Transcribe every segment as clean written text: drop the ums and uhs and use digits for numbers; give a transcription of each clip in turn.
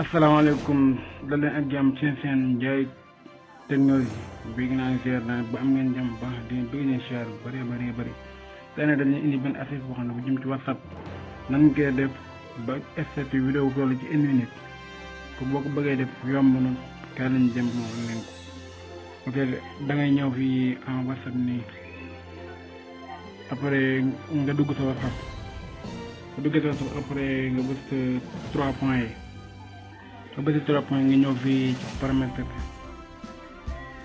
asalaamaaleykum dal leen ak jàmm ci seen Ndiaye technologie bëgg naa seer naa ba am ngeen jàmm baax di bëgg ne share bu bëri tey nag dañuy indi benn affiche boo xam ne bu jëm ci WhatsApp nan ngay def ba statut vidéo toll ci 1 minute ko boo ko bëggee def yomb na kaay lañ jëm moom leen ko ok da ngay ñëw fii en WhatsApp nii après nga dugg sa WhatsApp bu duggee sa WhatsApp après nga bës 3 points yi nga bës 3 points nga ñëw fii ci paramètre bi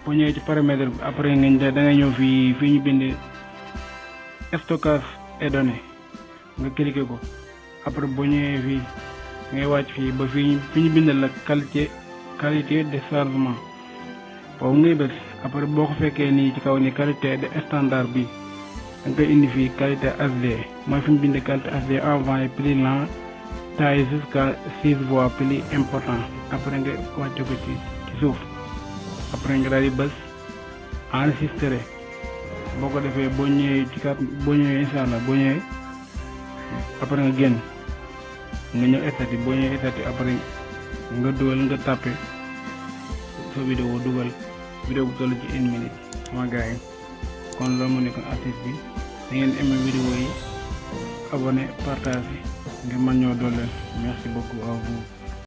boo ñëwee ci paramètre bi après nga da ngay ñëw fii ñu bind stockage et données nga cliquer ko après boo ñëwee fii ngay wàcc fii ba fi ñu bind la qualité de chargement boobu ngay bës après boo ko fekkee nii ci kaw ni qualité de standard bi da nga koy indi fii qualité HD mooy fi ñu bind qualité HD envoyé plus lent taille jusqu'à 6 fois plus important après nga wàcc ko ci suuf après nga daal di bës enregistré boo ko defee boo ñëwee incha allah boo ñëwee après nga génn nga ñëw estati boo ñëwee estati après nga dugal nga tàppe sa vidéo dugal vidéo bu toll ci 1 minute sama gars yi kon loolu moo nekkoon artiste bi da ngeen aimé vidéo yi abonné partagé ngir mën ñoo dooleel merci beaucoup à vous.